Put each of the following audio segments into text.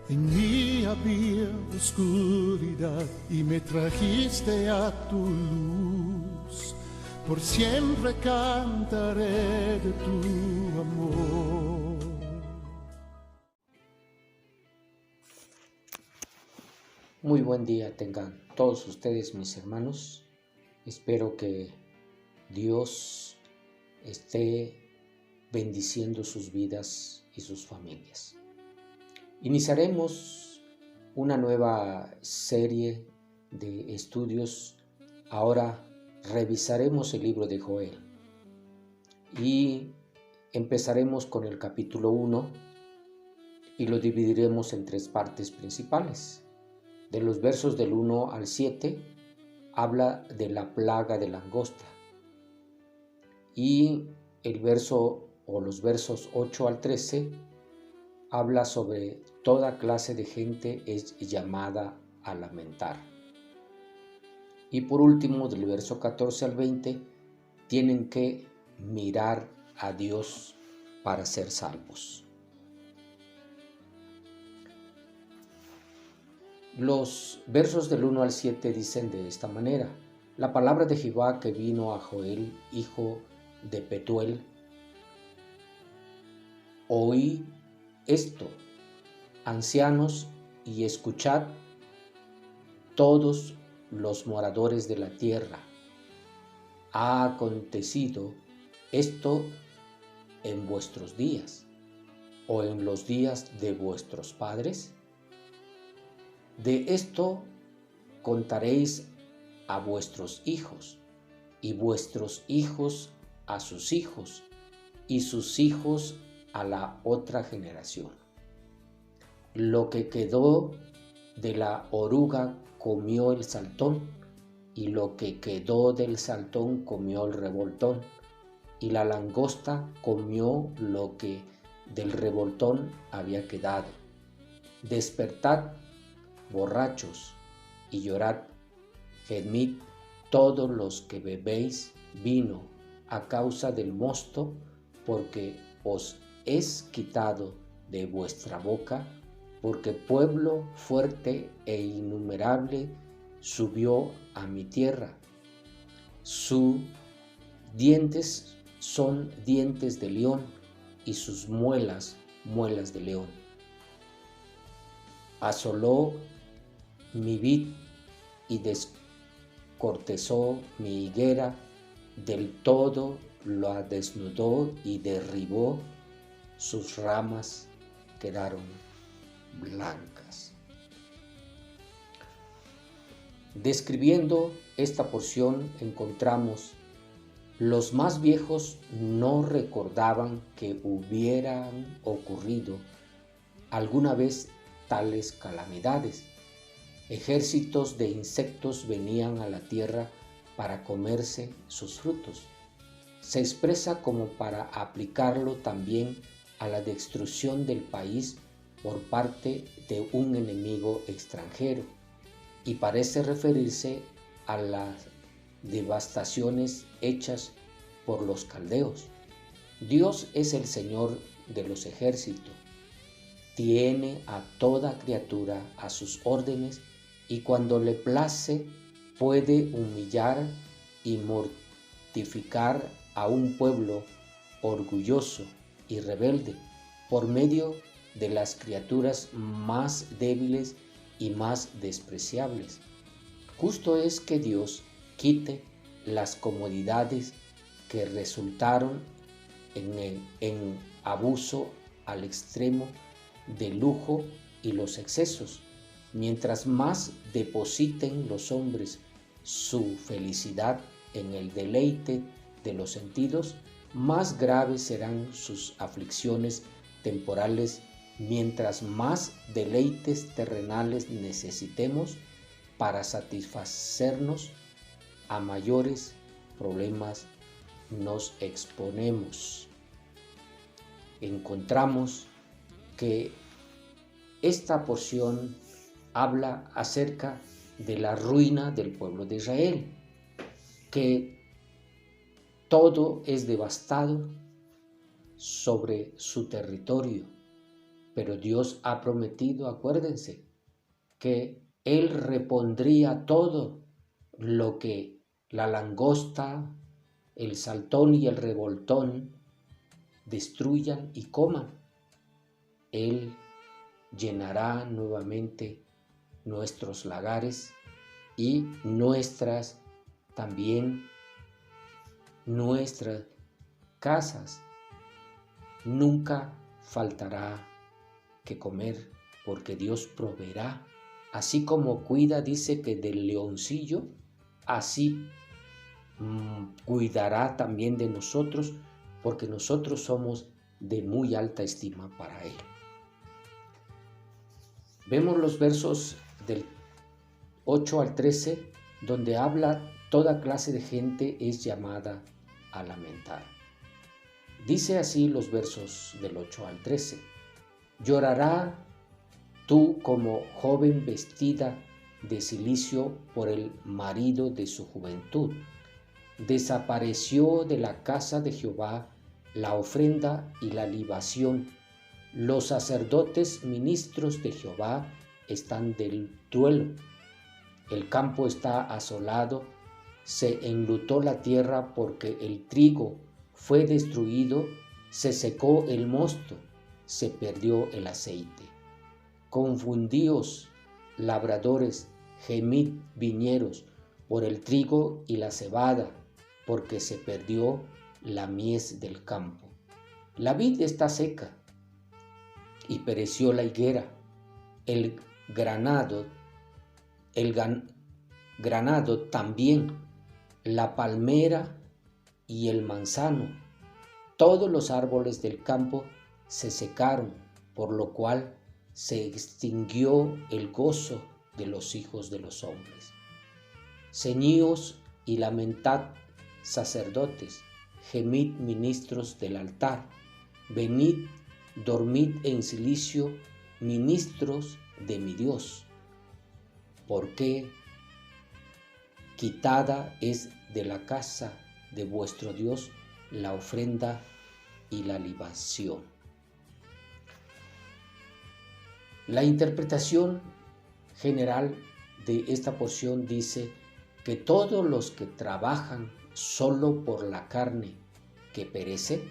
En mí había oscuridad y me trajiste a tu luz. Por siempre cantaré de tu amor. Muy buen día tengan todos ustedes, mis hermanos. Espero que Dios esté bendiciendo sus vidas y sus familias. Iniciaremos una nueva serie de estudios. Ahora revisaremos el libro de Joel y empezaremos con el capítulo 1 y lo dividiremos en tres partes principales. De los versos del 1 al 7 habla de la plaga de langosta y el verso o los versos 8 al 13 habla sobre toda clase de gente es llamada a lamentar. Y por último, del verso 14 al 20, tienen que mirar a Dios para ser salvos. Los versos del 1 al 7 dicen de esta manera: la palabra de Jehová que vino a Joel, hijo de Petuel. Oí esto, ancianos, y escuchad todos los moradores de la tierra. ¿Ha acontecido esto en vuestros días o en los días de vuestros padres? De esto contaréis a vuestros hijos, y vuestros hijos a sus hijos, y sus hijos a la otra generación. Lo que quedó de la oruga comió el saltón, y lo que quedó del saltón comió el revoltón, y la langosta comió lo que del revoltón había quedado. Despertad, borrachos, y llorad, gemid todos los que bebéis vino a causa del mosto, porque os es quitado de vuestra boca, porque pueblo fuerte e innumerable subió a mi tierra. Sus dientes son dientes de león, y sus muelas, muelas de león. Asoló mi vid y descortezó mi higuera, del todo la desnudó y derribó, sus ramas quedaron blancas. Describiendo esta porción encontramos: los más viejos no recordaban que hubieran ocurrido alguna vez tales calamidades. Ejércitos de insectos venían a la tierra para comerse sus frutos. Se expresa como para aplicarlo también a la destrucción del país por parte de un enemigo extranjero, y parece referirse a las devastaciones hechas por los caldeos. Dios es el Señor de los ejércitos, tiene a toda criatura a sus órdenes, y cuando le place puede humillar y mortificar a un pueblo orgulloso y rebelde por medio de las criaturas más débiles y más despreciables. Justo es que Dios quite las comodidades que resultaron en abuso al extremo de lujo y los excesos. Mientras más depositen los hombres su felicidad en el deleite de los sentidos, más graves serán sus aflicciones temporales. Mientras más deleites terrenales necesitemos para satisfacernos, a mayores problemas nos exponemos. Encontramos que esta porción habla acerca de la ruina del pueblo de Israel, que todo es devastado sobre su territorio, Pero Dios ha prometido, acuérdense, que Él repondría todo lo que la langosta, el saltón y el revoltón destruyan y coman. Él llenará nuevamente nuestros lagares y también nuestras casas. Nunca faltará que comer, porque Dios proveerá. Así como cuida, dice que del leoncillo, así cuidará también de nosotros, porque nosotros somos de muy alta estima para Él. Vemos los versos del 8 al 13, donde habla toda clase de gente es llamada a lamentar. Dice así los versos del 8 al 13. Llorará tú como joven vestida de cilicio por el marido de su juventud. Desapareció de la casa de Jehová la ofrenda y la libación. Los sacerdotes ministros de Jehová están del duelo. El campo está asolado, se enlutó la tierra porque el trigo fue destruido, se secó el mosto, se perdió el aceite. Confundíos, labradores, gemid, viñeros, por el trigo y la cebada, porque se perdió la mies del campo. La vid está seca y pereció la higuera. El granado también, la palmera y el manzano. Todos los árboles del campo se secaron, por lo cual se extinguió el gozo de los hijos de los hombres. Ceñíos y lamentad, sacerdotes, gemid, ministros del altar. Venid, dormid en cilicio, ministros de mi Dios. Porque quitada es de la casa de vuestro Dios la ofrenda y la libación. La interpretación general de esta porción dice que todos los que trabajan solo por la carne que perece,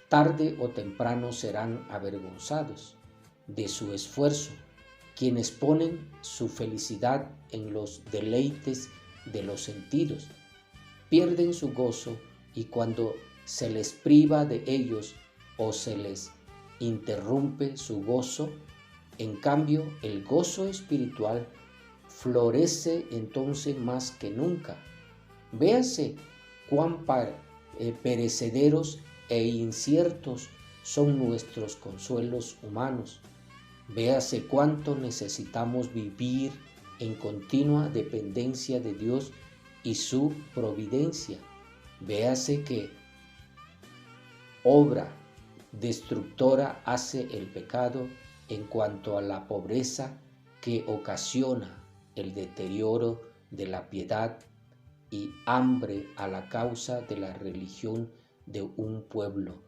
tarde o temprano serán avergonzados de su esfuerzo, quienes ponen su felicidad en los deleites de los sentidos, pierden su gozo y cuando se les priva de ellos o se les interrumpe su gozo, en cambio el gozo espiritual florece entonces más que nunca. Véase cuán perecederos e inciertos son nuestros consuelos humanos. Véase cuánto necesitamos vivir en continua dependencia de Dios y su providencia. Véase qué obra destructora hace el pecado en cuanto a la pobreza que ocasiona el deterioro de la piedad y hambre a la causa de la religión de un pueblo.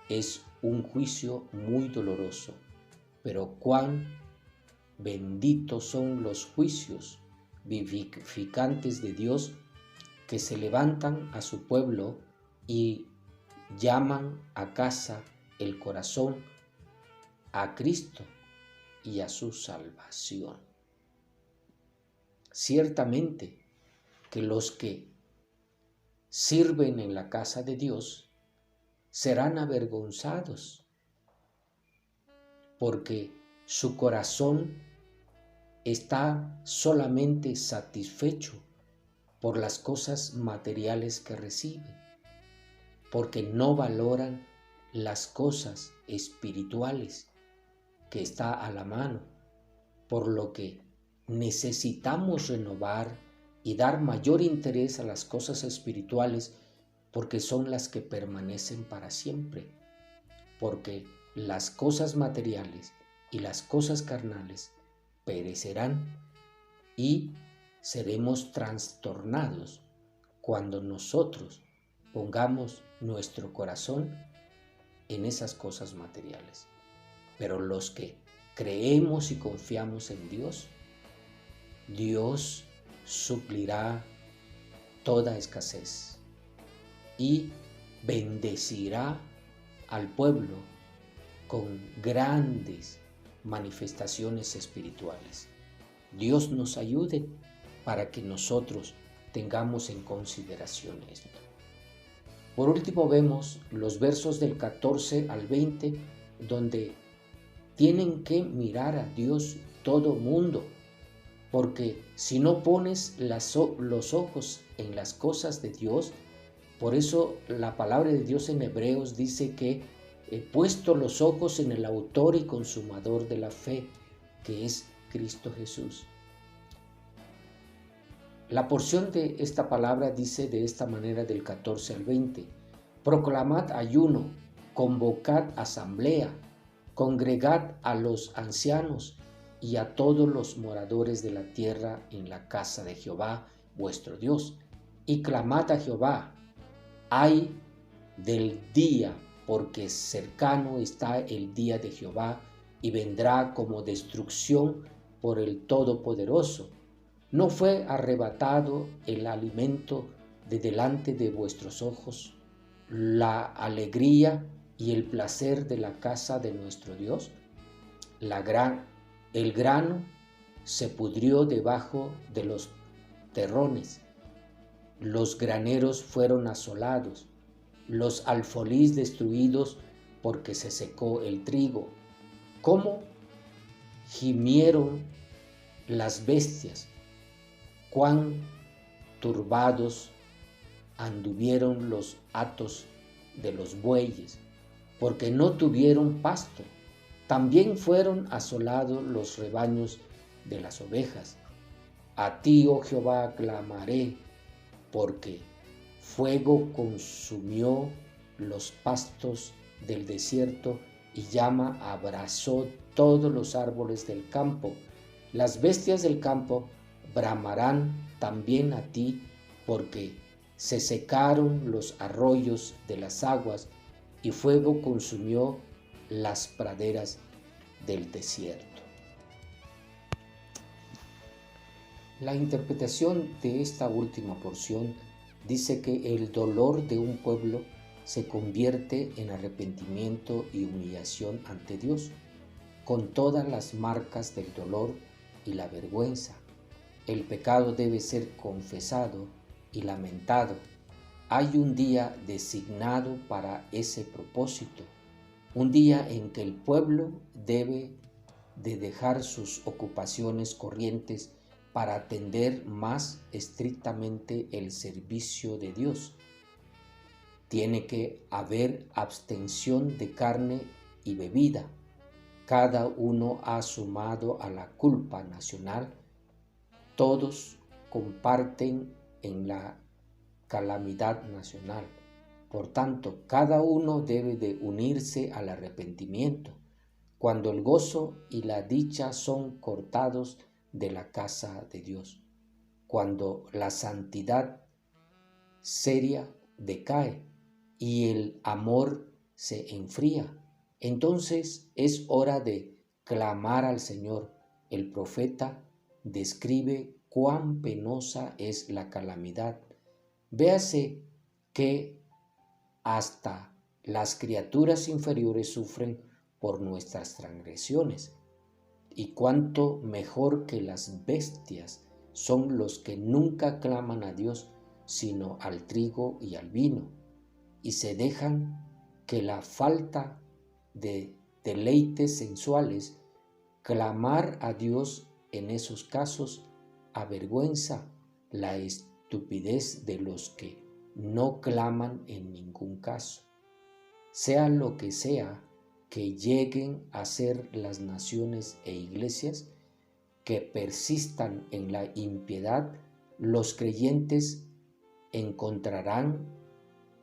Es un juicio muy doloroso, pero cuán benditos son los juicios vivificantes de Dios que se levantan a su pueblo y llaman a casa el corazón a Cristo y a su salvación. Ciertamente que los que sirven en la casa de Dios serán avergonzados, porque su corazón está solamente satisfecho por las cosas materiales que reciben, porque no valoran las cosas espirituales que está a la mano, por lo que necesitamos renovar y dar mayor interés a las cosas espirituales, porque son las que permanecen para siempre, porque las cosas materiales y las cosas carnales perecerán y seremos trastornados cuando nosotros pongamos nuestro corazón en esas cosas materiales. Pero los que creemos y confiamos en Dios, Dios suplirá toda escasez y bendecirá al pueblo con grandes manifestaciones espirituales. Dios nos ayude para que nosotros tengamos en consideración esto. Por último, vemos los versos del 14 al 20, donde tienen que mirar a Dios todo mundo, porque si no pones los ojos en las cosas de Dios, por eso la palabra de Dios en Hebreos dice que he puesto los ojos en el autor y consumador de la fe, que es Cristo Jesús. La porción de esta palabra dice de esta manera del 14 al 20: proclamad ayuno, convocad asamblea, congregad a los ancianos y a todos los moradores de la tierra en la casa de Jehová vuestro Dios, y clamad a Jehová: ay del día, porque cercano está el día de Jehová, y vendrá como destrucción por el Todopoderoso. ¿No fue arrebatado el alimento de delante de vuestros ojos, la alegría y el placer de la casa de nuestro Dios? El grano se pudrió debajo de los terrones, los graneros fueron asolados, los alfolís destruidos porque se secó el trigo. ¿Cómo gimieron las bestias? Cuán turbados anduvieron los hatos de los bueyes, porque no tuvieron pasto. También fueron asolados los rebaños de las ovejas. A ti, oh Jehová, clamaré, porque fuego consumió los pastos del desierto y llama abrazó todos los árboles del campo. Las bestias del campo bramarán también a ti, porque se secaron los arroyos de las aguas y fuego consumió las praderas del desierto. La interpretación de esta última porción dice que el dolor de un pueblo se convierte en arrepentimiento y humillación ante Dios, con todas las marcas del dolor y la vergüenza. El pecado debe ser confesado y lamentado. Hay un día designado para ese propósito, un día en que el pueblo debe de dejar sus ocupaciones corrientes para atender más estrictamente el servicio de Dios. Tiene que haber abstención de carne y bebida. Cada uno ha sumado a la culpa nacional. Todos comparten en la calamidad nacional. Por tanto, cada uno debe de unirse al arrepentimiento, cuando el gozo y la dicha son cortados de la casa de Dios, cuando la santidad seria decae y el amor se enfría. Entonces es hora de clamar al Señor. El profeta describe cuán penosa es la calamidad. Véase que hasta las criaturas inferiores sufren por nuestras transgresiones, y cuánto mejor que las bestias son los que nunca claman a Dios sino al trigo y al vino, y se dejan que la falta de deleites sensuales. Clamar a Dios en esos casos avergüenza la estupidez de los que no claman en ningún caso. Sea lo que sea que lleguen a ser las naciones e iglesias que persistan en la impiedad, los creyentes encontrarán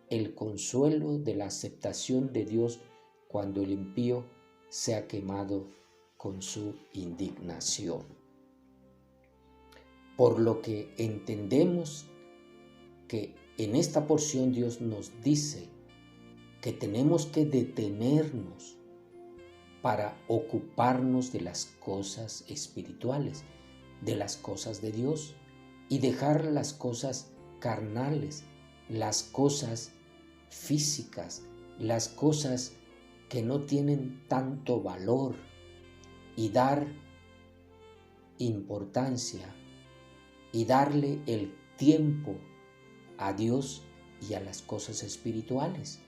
el consuelo de la aceptación de Dios cuando el impío sea quemado con su indignación. Por lo que entendemos que en esta porción Dios nos dice que tenemos que detenernos para ocuparnos de las cosas espirituales, de las cosas de Dios, y dejar las cosas carnales, las cosas físicas, las cosas que no tienen tanto valor, y dar importancia y darle el tiempo a Dios y a las cosas espirituales.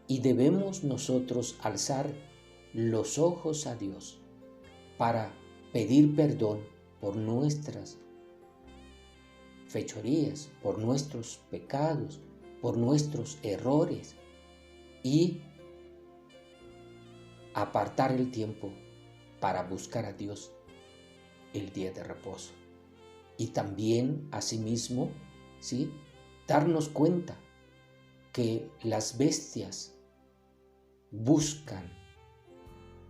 Y debemos nosotros alzar los ojos a Dios para pedir perdón por nuestras fechorías, por nuestros pecados, por nuestros errores, y apartar el tiempo para buscar a Dios el día de reposo. Y también, asimismo, ¿sí?, darnos cuenta que las bestias buscan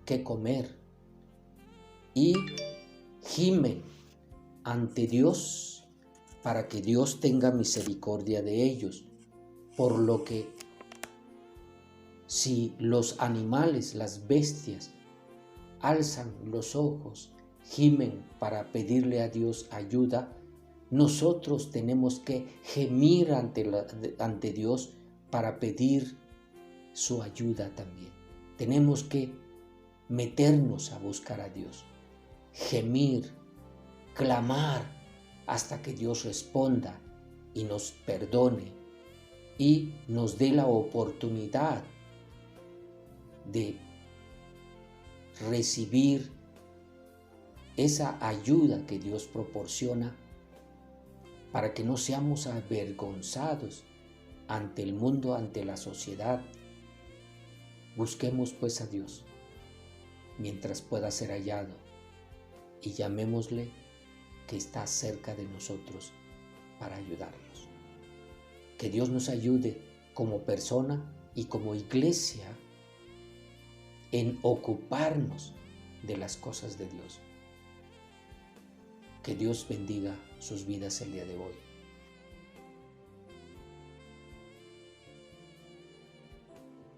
qué comer y gimen ante Dios para que Dios tenga misericordia de ellos. Por lo que si los animales, las bestias, alzan los ojos, gimen para pedirle a Dios ayuda, nosotros tenemos que gemir ante Dios para pedir su ayuda también. Tenemos que meternos a buscar a Dios, gemir, clamar hasta que Dios responda y nos perdone y nos dé la oportunidad de recibir esa ayuda que Dios proporciona para que no seamos avergonzados ante el mundo, ante la sociedad. Busquemos pues a Dios mientras pueda ser hallado y llamémosle, que está cerca de nosotros para ayudarnos. Que Dios nos ayude como persona y como iglesia en ocuparnos de las cosas de Dios. Que Dios bendiga sus vidas el día de hoy.